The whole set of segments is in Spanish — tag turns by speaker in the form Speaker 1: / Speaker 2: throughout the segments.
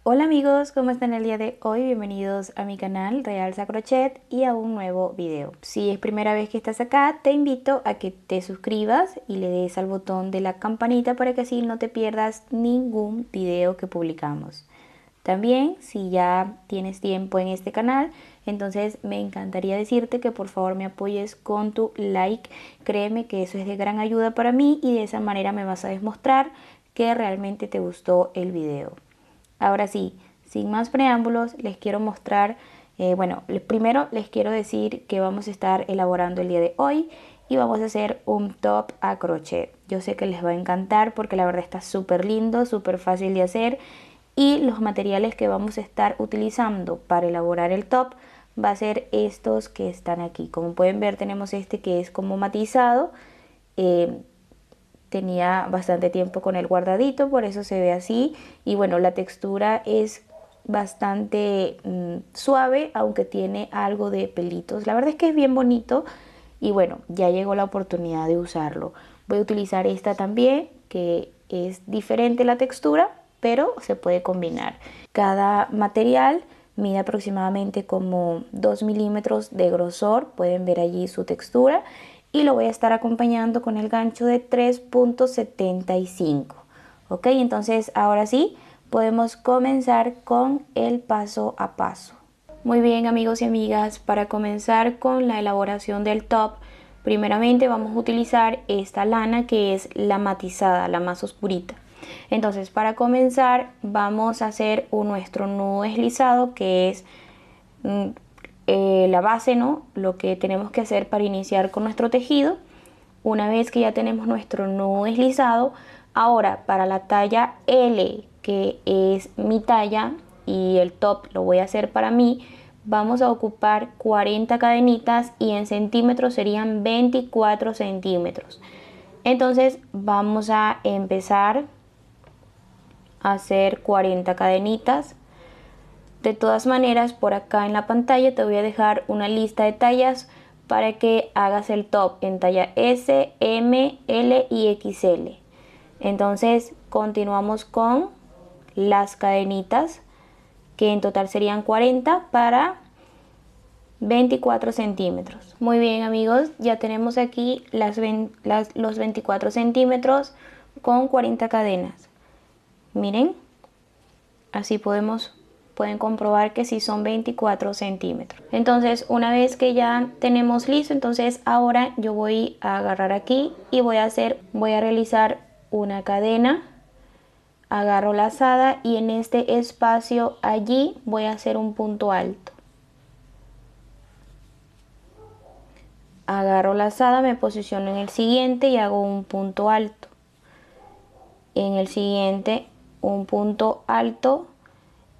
Speaker 1: Hola amigos, ¿cómo están el día de hoy? Bienvenidos a mi canal Realza Crochet y a un nuevo video. Si es primera vez que estás acá, te invito a que te suscribas y le des al botón de la campanita para que así no te pierdas ningún video que publicamos. También, si ya tienes tiempo en este canal, entonces me encantaría decirte que por favor me apoyes con tu like. Créeme que eso es de gran ayuda para mí y de esa manera me vas a demostrar que realmente te gustó el video. Ahora sí, sin más preámbulos, les quiero mostrar, primero les quiero decir que vamos a estar elaborando el día de hoy y vamos a hacer un top a crochet. Yo sé que les va a encantar porque la verdad está súper lindo, súper fácil de hacer y los materiales que vamos a estar utilizando para elaborar el top va a ser estos que están aquí. Como pueden ver, tenemos este que es como matizado. Tenía bastante tiempo con el guardadito, por eso se ve así. Y bueno, la textura es bastante suave, aunque tiene algo de pelitos. La verdad es que es bien bonito y bueno, ya llegó la oportunidad de usarlo. Voy a utilizar esta también, que es diferente la textura, pero se puede combinar. Cada material mide aproximadamente como 2 milímetros de grosor, pueden ver allí su textura, y lo voy a estar acompañando con el gancho de 3.75. Ok, entonces ahora sí podemos comenzar con el paso a paso. Muy bien amigos y amigas, para comenzar con la elaboración del top, primeramente vamos a utilizar esta lana que es la matizada, la más oscurita. Entonces para comenzar vamos a hacer nuestro nudo deslizado, que es la base, ¿no? Lo que tenemos que hacer para iniciar con nuestro tejido. Una vez que ya tenemos nuestro nudo deslizado, ahora para la talla L, que es mi talla y el top lo voy a hacer para mí, vamos a ocupar 40 cadenitas y en centímetros serían 24 centímetros. Entonces vamos a empezar a hacer 40 cadenitas. De todas maneras, por acá en la pantalla te voy a dejar una lista de tallas para que hagas el top en talla S, M, L y XL. Entonces continuamos con las cadenitas, que en total serían 40 para 24 centímetros. Muy bien amigos, ya tenemos aquí los 24 centímetros con 40 cadenas. Miren, así pueden comprobar que sí son 24 centímetros. Entonces una vez que ya tenemos listo, entonces ahora yo voy a agarrar aquí y voy a realizar una cadena, agarro lazada y en este espacio allí voy a hacer un punto alto. Agarro lazada, me posiciono en el siguiente y hago un punto alto. En el siguiente un punto alto.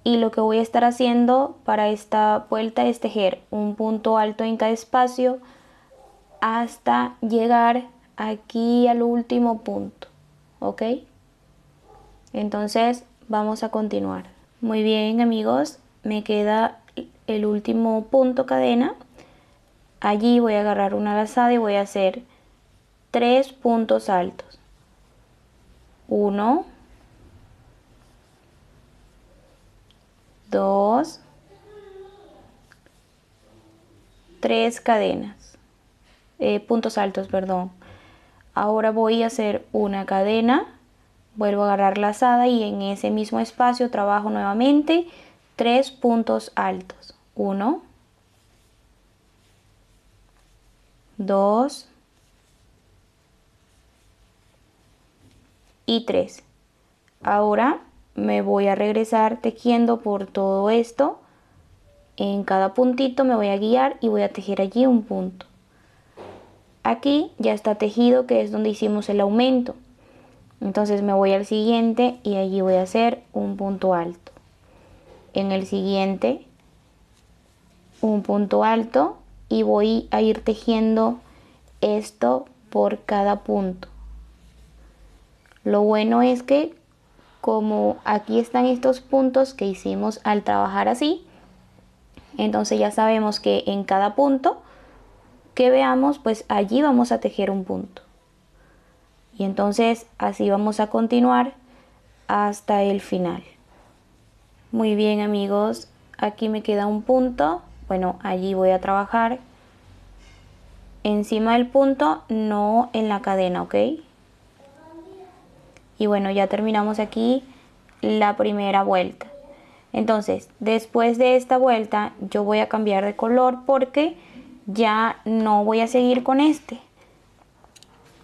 Speaker 1: Y lo que voy a estar haciendo para esta vuelta es tejer un punto alto en cada espacio hasta llegar aquí al último punto. ¿Ok? Entonces vamos a continuar. Muy bien amigos, me queda el último punto cadena. Allí voy a agarrar una lazada y voy a hacer 3 puntos altos. 1, 2, 3 cadenas, puntos altos, perdón. Ahora voy a hacer una cadena, vuelvo a agarrar lazada y en ese mismo espacio trabajo nuevamente 3 puntos altos. 1, 2 y 3. Ahora me voy a regresar tejiendo por todo esto. En cada puntito me voy a guiar y voy a tejer allí un punto. Aquí ya está tejido, que es donde hicimos el aumento. Entonces me voy al siguiente y allí voy a hacer un punto alto. En el siguiente un punto alto y voy a ir tejiendo esto por cada punto. Lo bueno es que como aquí están estos puntos que hicimos al trabajar así, entonces ya sabemos que en cada punto que veamos, pues allí vamos a tejer un punto. Y entonces así vamos a continuar hasta el final. Muy bien, amigos, aquí me queda un punto. Bueno, allí voy a trabajar encima del punto, no en la cadena, ¿ok? Y bueno, ya terminamos aquí la primera vuelta. Entonces, después de esta vuelta yo voy a cambiar de color porque ya no voy a seguir con este.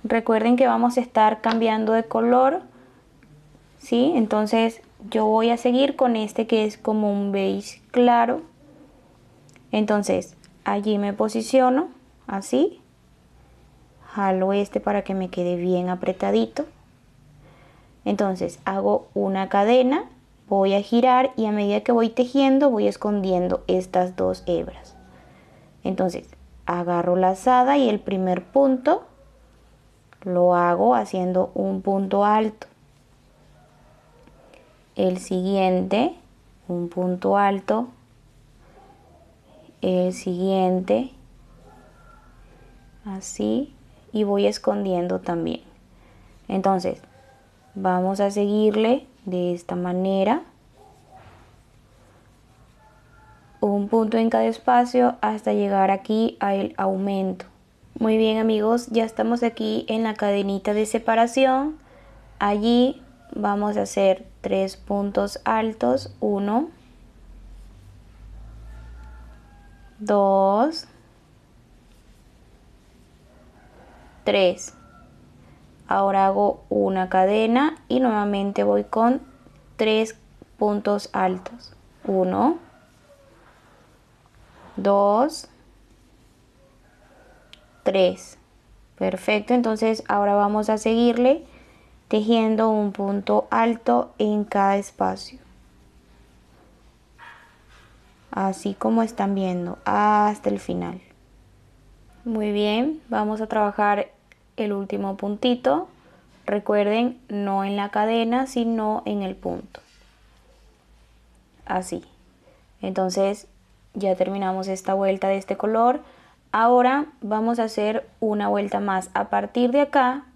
Speaker 1: Recuerden que vamos a estar cambiando de color, ¿sí? Entonces yo voy a seguir con este que es como un beige claro. Entonces allí me posiciono así, jalo este para que me quede bien apretadito. Entonces hago una cadena, voy a girar y a medida que voy tejiendo voy escondiendo estas dos hebras. Entonces agarro la lazada y el primer punto lo hago haciendo un punto alto. El siguiente, un punto alto. El siguiente, así, y voy escondiendo también. Entonces vamos a seguirle de esta manera, un punto en cada espacio hasta llegar aquí al aumento. Muy bien, amigos, ya estamos aquí en la cadenita de separación. Allí vamos a hacer 3 puntos altos, 1, 2, 3. Ahora hago una cadena y nuevamente voy con 3 puntos altos, 1, 2, 3. Perfecto, entonces ahora vamos a seguirle tejiendo un punto alto en cada espacio, así como están viendo hasta el final. Muy bien, vamos a trabajar el último puntito. Recuerden, no en la cadena sino en el punto, así. Entonces ya terminamos esta vuelta de este color. Ahora vamos a hacer una vuelta más. A partir de acá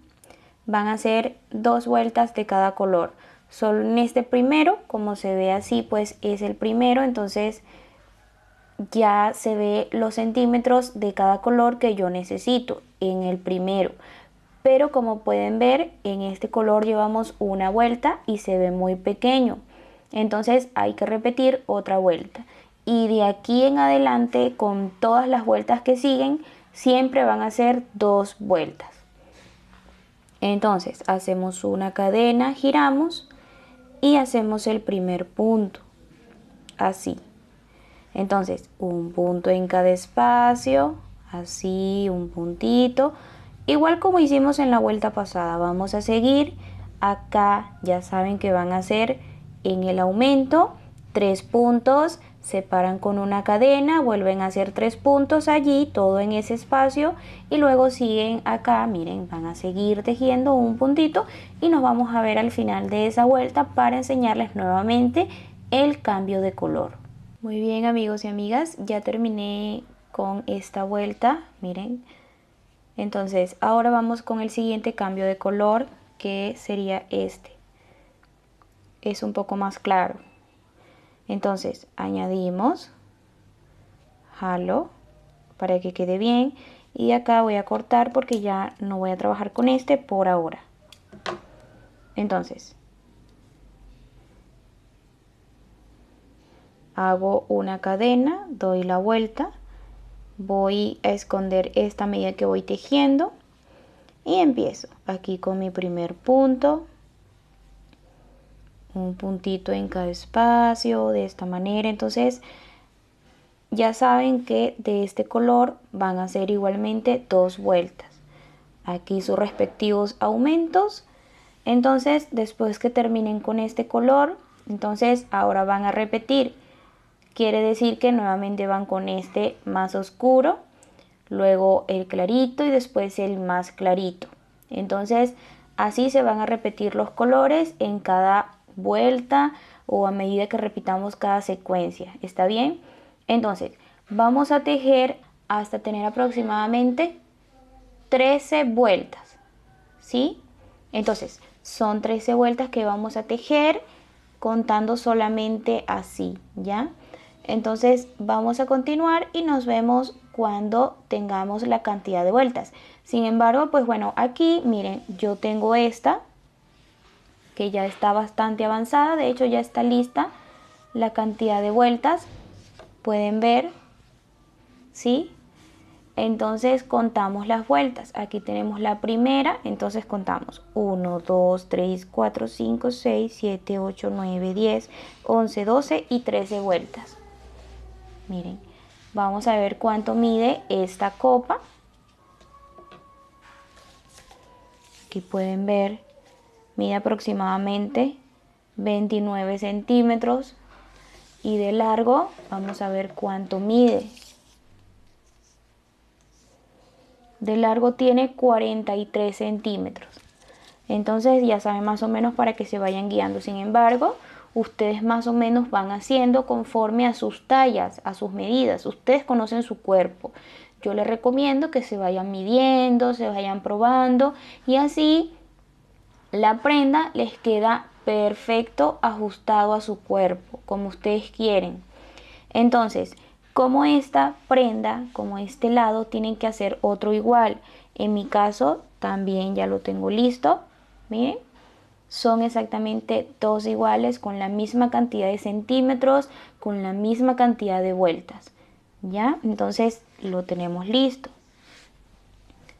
Speaker 1: van a ser 2 vueltas de cada color. Solo en este primero, como se ve así, pues es el primero. Entonces ya se ve los centímetros de cada color que yo necesito en el primero. Pero como pueden ver, en este color llevamos una vuelta y se ve muy pequeño. Entonces hay que repetir otra vuelta. Y de aquí en adelante, con todas las vueltas que siguen, siempre van a ser 2 vueltas. Entonces hacemos una cadena, giramos y hacemos el primer punto, así. Entonces un punto en cada espacio, así, un puntito, igual como hicimos en la vuelta pasada. Vamos a seguir acá, ya saben que van a ser en el aumento 3 puntos, separan con una cadena, vuelven a hacer 3 puntos allí, todo en ese espacio, y luego siguen acá, miren, van a seguir tejiendo un puntito y nos vamos a ver al final de esa vuelta para enseñarles nuevamente el cambio de color. Muy bien, amigos y amigas, ya terminé con esta vuelta, miren. Entonces ahora vamos con el siguiente cambio de color, que sería este. Es un poco más claro. Entonces añadimos, jalo para que quede bien, y acá voy a cortar porque ya no voy a trabajar con este por ahora. Entonces hago una cadena, doy la vuelta, voy a esconder esta medida que voy tejiendo y empiezo aquí con mi primer punto, un puntito en cada espacio de esta manera. Entonces ya saben que de este color van a ser igualmente 2 vueltas, aquí sus respectivos aumentos. Entonces después que terminen con este color, entonces ahora van a repetir, quiere decir que nuevamente van con este más oscuro, luego el clarito y después el más clarito. Entonces así se van a repetir los colores en cada vuelta o a medida que repitamos cada secuencia, ¿está bien? Entonces vamos a tejer hasta tener aproximadamente 13 vueltas, ¿sí? Entonces son 13 vueltas que vamos a tejer contando solamente así, ¿ya? Entonces vamos a continuar y nos vemos cuando tengamos la cantidad de vueltas. Sin embargo, pues bueno, aquí miren, yo tengo esta que ya está bastante avanzada, de hecho ya está lista la cantidad de vueltas, pueden ver, ¿sí? Entonces contamos las vueltas. Aquí tenemos la primera, entonces contamos 1, 2, 3, 4, 5, 6, 7, 8, 9, 10, 11, 12 y 13 vueltas. Miren, vamos a ver cuánto mide esta copa. Aquí pueden ver, mide aproximadamente 29 centímetros y de largo vamos a ver cuánto mide. De largo tiene 43 centímetros. Entonces ya saben más o menos para que se vayan guiando. Sin embargo, ustedes más o menos van haciendo conforme a sus tallas, a sus medidas. Ustedes conocen su cuerpo. Yo les recomiendo que se vayan midiendo, se vayan probando y así la prenda les queda perfecto ajustado a su cuerpo, como ustedes quieren. Entonces, como esta prenda, como este lado, tienen que hacer otro igual. En mi caso, también ya lo tengo listo. Miren, son exactamente dos iguales con la misma cantidad de centímetros, con la misma cantidad de vueltas. ¿Ya? Entonces, lo tenemos listo.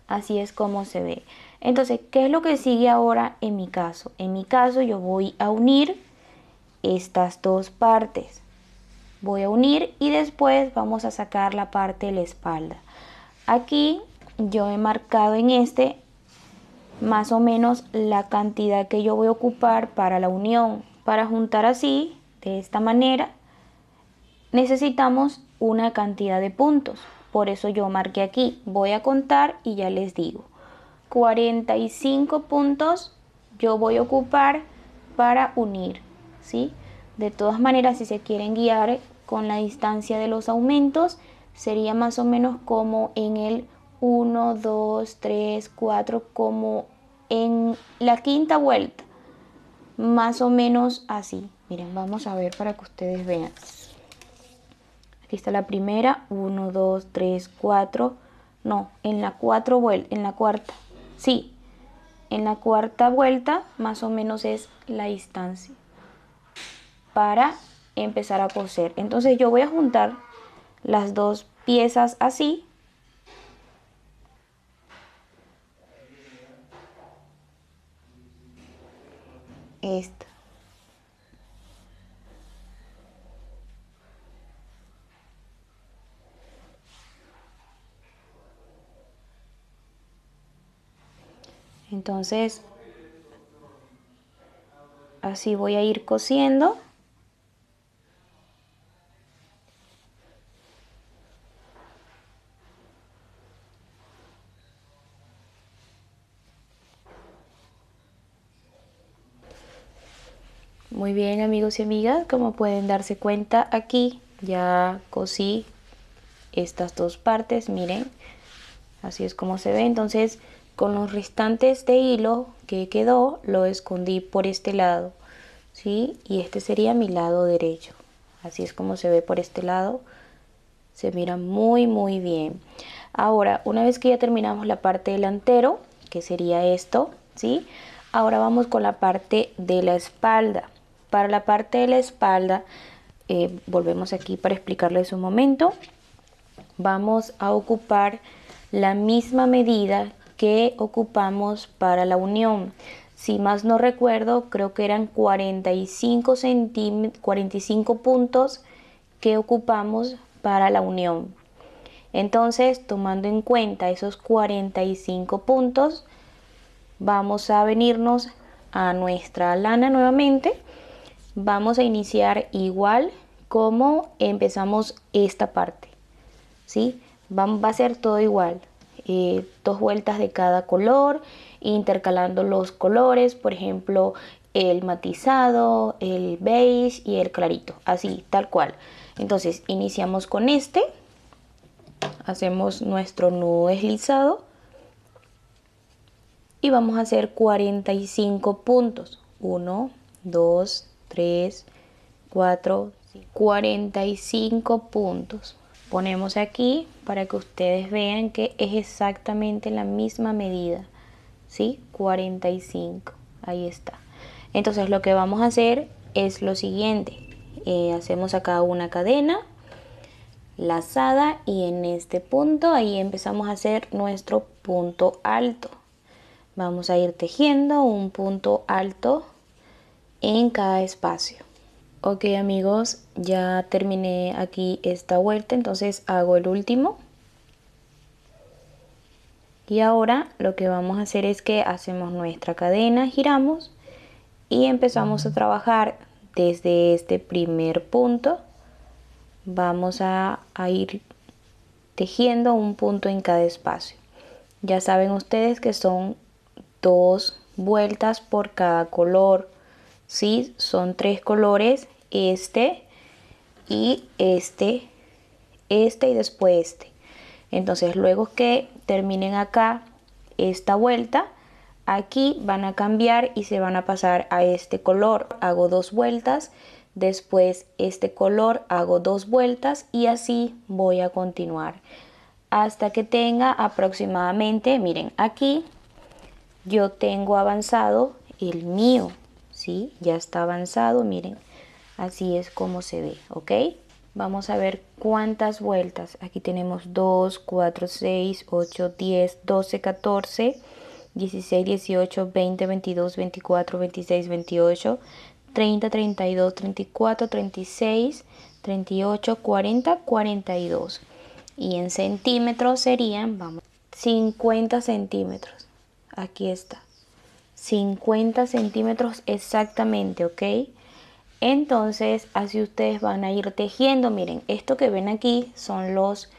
Speaker 1: Así es como se ve. Entonces, ¿qué es lo que sigue ahora en mi caso? En mi caso, yo voy a unir estas dos partes. Voy a unir y después vamos a sacar la parte de la espalda. Aquí yo he marcado en este más o menos la cantidad que yo voy a ocupar para la unión. Para juntar así, de esta manera, necesitamos una cantidad de puntos. Por eso yo marqué aquí. Voy a contar y ya les digo. 45 puntos yo voy a ocupar para unir, ¿sí? De todas maneras, si se quieren guiar con la distancia de los aumentos, sería más o menos como en el 1, 2, 3, 4, como en la quinta vuelta. Más o menos así. Miren, vamos a ver para que ustedes vean. Aquí está la primera, 1, 2, 3, 4. No, en la en la cuarta. Sí, en la cuarta vuelta más o menos es la distancia para empezar a coser. Entonces yo voy a juntar las dos piezas así. Esta. Entonces así voy a ir cosiendo. Muy bien, amigos y amigas, como pueden darse cuenta, aquí ya cosí estas dos partes, miren, así es como se ve. Entonces con los restantes de hilo que quedó lo escondí por este lado, ¿sí? Y este sería mi lado derecho. Así es como se ve por este lado, se mira muy bien. Ahora, una vez que ya terminamos la parte delantero, que sería esto, ¿sí? Ahora vamos con la parte de la espalda. Para la parte de la espalda, volvemos aquí para explicarles un momento. Vamos a ocupar la misma medida que ocupamos para la unión. Si más no recuerdo, creo que eran 45 puntos que ocupamos para la unión. Entonces, tomando en cuenta esos 45 puntos, vamos a venirnos a nuestra lana nuevamente. Vamos a iniciar igual como empezamos esta parte, ¿sí? Va a ser todo igual, dos vueltas de cada color, intercalando los colores, por ejemplo, el matizado, el beige y el clarito, así, tal cual. Entonces, iniciamos con este, hacemos nuestro nudo deslizado y vamos a hacer 45 puntos. 1, 2, 3, 4, 45 puntos. Ponemos aquí para que ustedes vean que es exactamente la misma medida, ¿sí? 45, ahí está. Entonces lo que vamos a hacer es lo siguiente. Hacemos acá una cadena lazada y en este punto ahí empezamos a hacer nuestro punto alto. Vamos a ir tejiendo un punto alto en cada espacio. Ok amigos, ya terminé aquí esta vuelta, entonces hago el último. Y ahora lo que vamos a hacer es que hacemos nuestra cadena, giramos y empezamos a trabajar desde este primer punto. Vamos a ir tejiendo un punto en cada espacio. Ya saben ustedes que son 2 vueltas por cada color. Sí, son 3 colores, este y este y después este. Entonces luego que terminen acá esta vuelta, aquí van a cambiar y se van a pasar a este color. Hago 2 vueltas, después este color hago 2 vueltas y así voy a continuar hasta que tenga aproximadamente, miren, aquí yo tengo avanzado el mío, ¿sí? Ya está avanzado, miren, así es como se ve, ¿ok? Vamos a ver cuántas vueltas. Aquí tenemos 2, 4, 6, 8, 10, 12, 14, 16, 18, 20, 22, 24, 26, 28, 30, 32, 34, 36, 38, 40, 42. Y en centímetros serían, vamos, 50 centímetros. Aquí está. 50 centímetros exactamente, ¿ok? Entonces así ustedes van a ir tejiendo. Miren, esto que ven aquí son los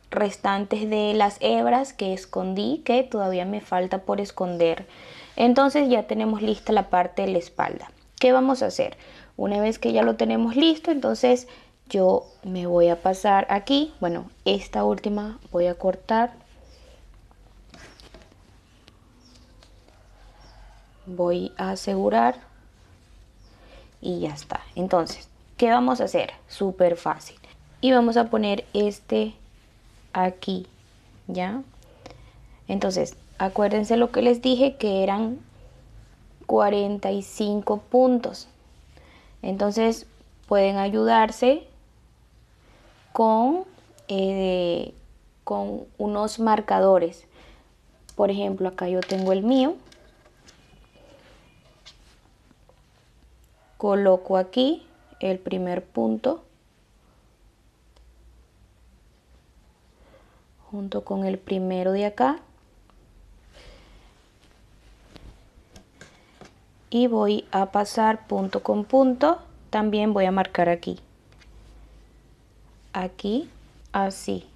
Speaker 1: restantes de las hebras que escondí, que todavía me falta por esconder. Entonces ya tenemos lista la parte de la espalda. ¿Qué vamos a hacer? Una vez que ya lo tenemos listo, entonces yo me voy a pasar aquí. Bueno, esta última voy a cortar. Voy a asegurar y ya está. Entonces, ¿qué vamos a hacer? Súper fácil. Y vamos a poner este aquí, ¿ya? Entonces, acuérdense lo que les dije, que eran 45 puntos. Entonces, pueden ayudarse con, con unos marcadores. Por ejemplo, acá yo tengo el mío. Coloco aquí el primer punto junto con el primero de acá y voy a pasar punto con punto. También voy a marcar aquí, así,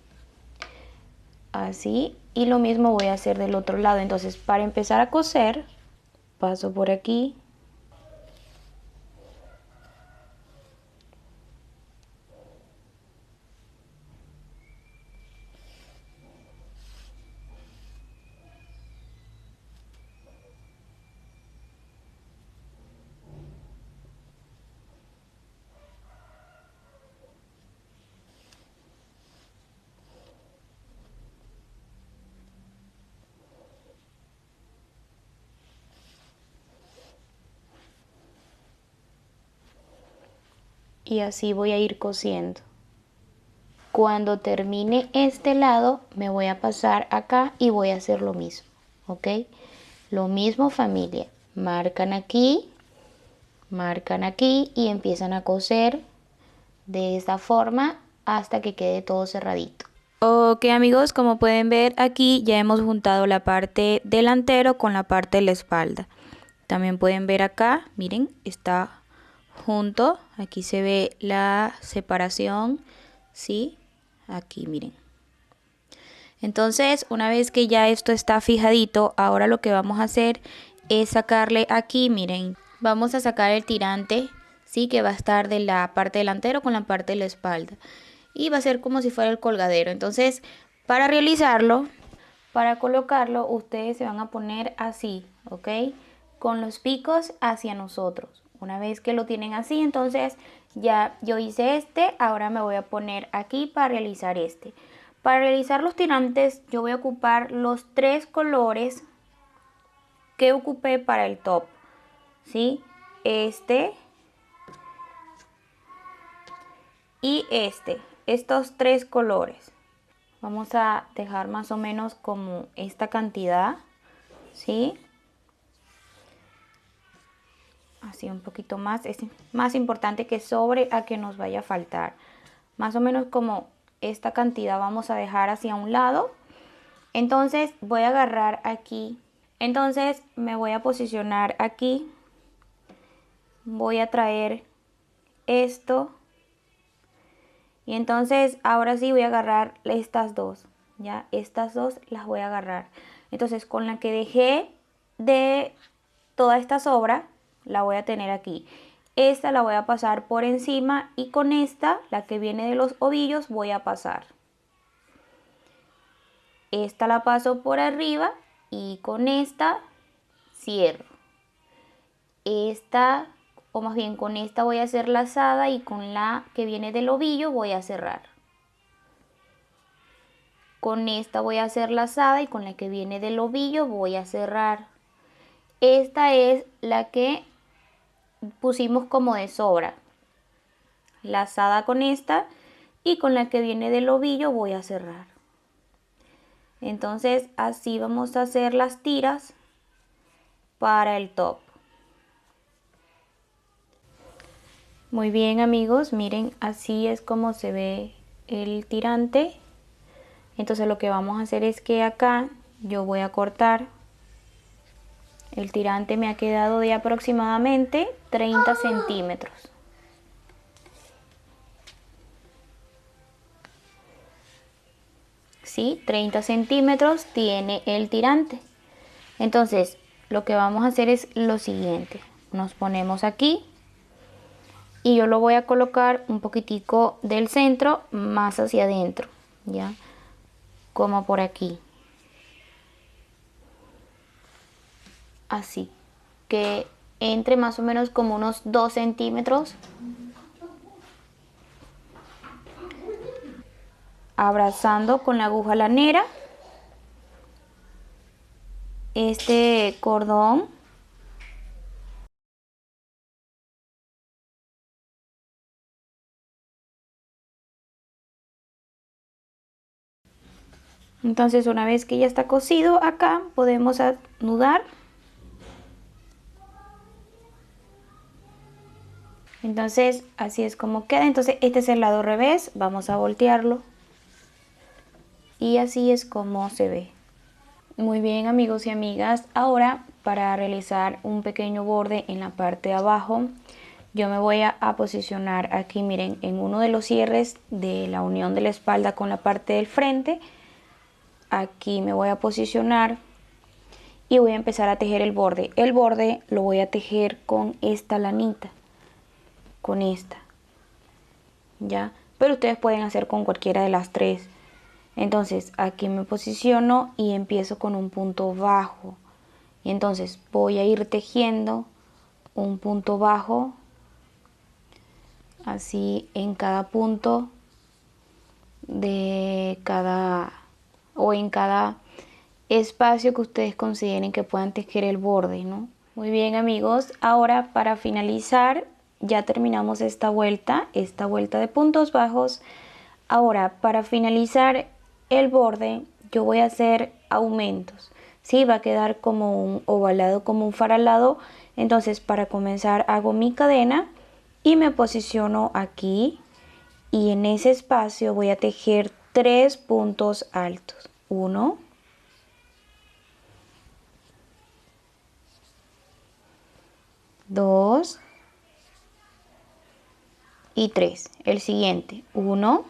Speaker 1: así, y lo mismo voy a hacer del otro lado. Entonces, para empezar a coser, paso por aquí, y así voy a ir cosiendo. Cuando termine este lado me voy a pasar acá y voy a hacer lo mismo, ¿ok? Lo mismo, familia, marcan aquí y empiezan a coser de esta forma hasta que quede todo cerradito. Ok amigos, como pueden ver aquí ya hemos juntado la parte delantero con la parte de la espalda. También pueden ver acá, miren, está junto, aquí se ve la separación, ¿sí? Aquí miren. Entonces, una vez que ya esto está fijadito, ahora lo que vamos a hacer es sacarle aquí, miren, vamos a sacar el tirante, ¿sí? Que va a estar de la parte delantera con la parte de la espalda. Y va a ser como si fuera el colgadero. Entonces, para realizarlo, para colocarlo, ustedes se van a poner así, ¿ok? con los picos hacia nosotros. Una vez que lo tienen así, entonces ya yo hice este, ahora me voy a poner aquí para realizar este. Para realizar los tirantes yo voy a ocupar los 3 colores que ocupé para el top, ¿sí? Este y estos 3 colores. Vamos a dejar más o menos como esta cantidad, ¿sí? Así un poquito más, es más importante que sobre a que nos vaya a faltar. Más o menos como esta cantidad vamos a dejar hacia un lado. Entonces voy a agarrar aquí, entonces me voy a posicionar aquí, voy a traer esto y entonces ahora sí voy a agarrar estas dos, ya estas dos las voy a agarrar. Entonces con la que dejé de toda esta sobra la voy a tener aquí. Esta la voy a pasar por encima y con esta, la que viene de los ovillos, voy a pasar. Esta la paso por arriba y con esta cierro. Esta, o más bien con esta voy a hacer lazada y con la que viene del ovillo voy a cerrar. Con esta voy a hacer lazada y con la que viene del ovillo voy a cerrar. Esta es la que pusimos como de sobra. Lazada con esta y con la que viene del ovillo voy a cerrar. Entonces así vamos a hacer las tiras para el top. Muy bien amigos, miren, así es como se ve el tirante. Entonces lo que vamos a hacer es que acá yo voy a cortar. El tirante me ha quedado de aproximadamente 30 centímetros. ¿Sí? 30 centímetros tiene el tirante. Entonces lo que vamos a hacer es lo siguiente. Nos ponemos aquí y yo lo voy a colocar un poquitico del centro más hacia adentro, ¿ya? Como por aquí. Así, que entre más o menos como unos 2 centímetros. Abrazando con la aguja lanera este cordón. Entonces una vez que ya está cosido acá podemos anudar. Entonces así es como queda. Entonces este es el lado revés, vamos a voltearlo y así es como se ve. Muy bien amigos y amigas, ahora para realizar un pequeño borde en la parte de abajo yo me voy a posicionar aquí, miren, en uno de los cierres de la unión de la espalda con la parte del frente. Aquí me voy a posicionar y voy a empezar a tejer el borde. El borde lo voy a tejer con esta lanita, con esta, ya, pero ustedes pueden hacer con cualquiera de las tres. Entonces aquí me posiciono y empiezo con un punto bajo y entonces voy a ir tejiendo un punto bajo así en cada punto de cada o en cada espacio que ustedes consideren que puedan tejer el borde, ¿no? Muy bien amigos, ahora para finalizar ya terminamos esta vuelta de puntos bajos. Ahora para finalizar el borde yo voy a hacer aumentos, ¿sí? Va a quedar como un ovalado, como un faralado. Entonces para comenzar hago mi cadena y me posiciono aquí y en ese espacio voy a tejer 3 puntos altos. 1, 2 y 3. El siguiente, 1,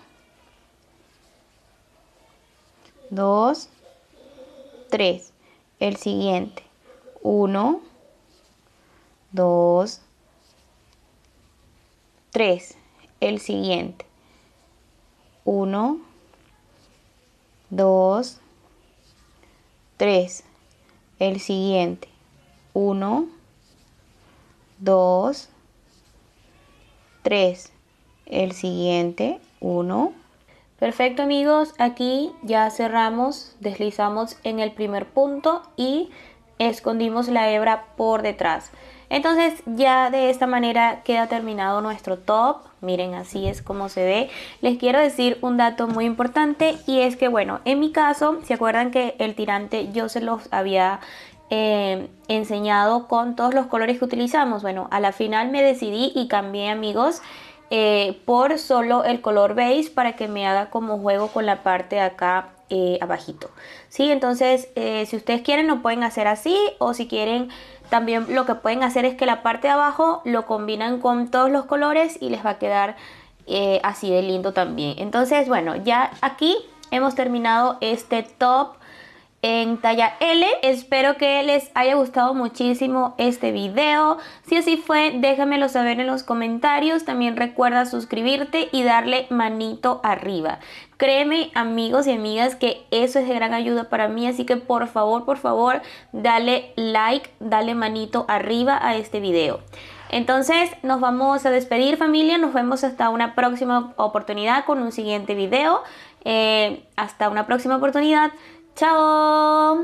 Speaker 1: 2, 3. El siguiente, 1, 2, 3. El siguiente, 1, 2, 3. El siguiente, 1, 2, 3. El siguiente, 1. Perfecto, amigos, aquí ya cerramos, deslizamos en el primer punto y escondimos la hebra por detrás. Entonces ya de esta manera queda terminado nuestro top. Miren, así es como se ve. Les quiero decir un dato muy importante, y es que, bueno, en mi caso, ¿se acuerdan que el tirante yo se los había enseñado con todos los colores que utilizamos? Bueno, a la final me decidí y cambié, amigos, por solo el color beige, para que me haga como juego con la parte de acá abajito. ¿Sí? Entonces, si ustedes quieren lo pueden hacer así, o si quieren también lo que pueden hacer es que la parte de abajo lo combinan con todos los colores y les va a quedar así de lindo también. Entonces, bueno, ya aquí hemos terminado este top en talla L. Espero que les haya gustado muchísimo este video. Si así fue, déjamelo saber en los comentarios. También recuerda suscribirte y darle manito arriba. Créeme, amigos y amigas, que eso es de gran ayuda para mí, así que por favor, dale like, dale manito arriba a este video. Entonces nos vamos a despedir, familia. Nos vemos hasta una próxima oportunidad con un siguiente video. Hasta una próxima oportunidad. ¡Chao!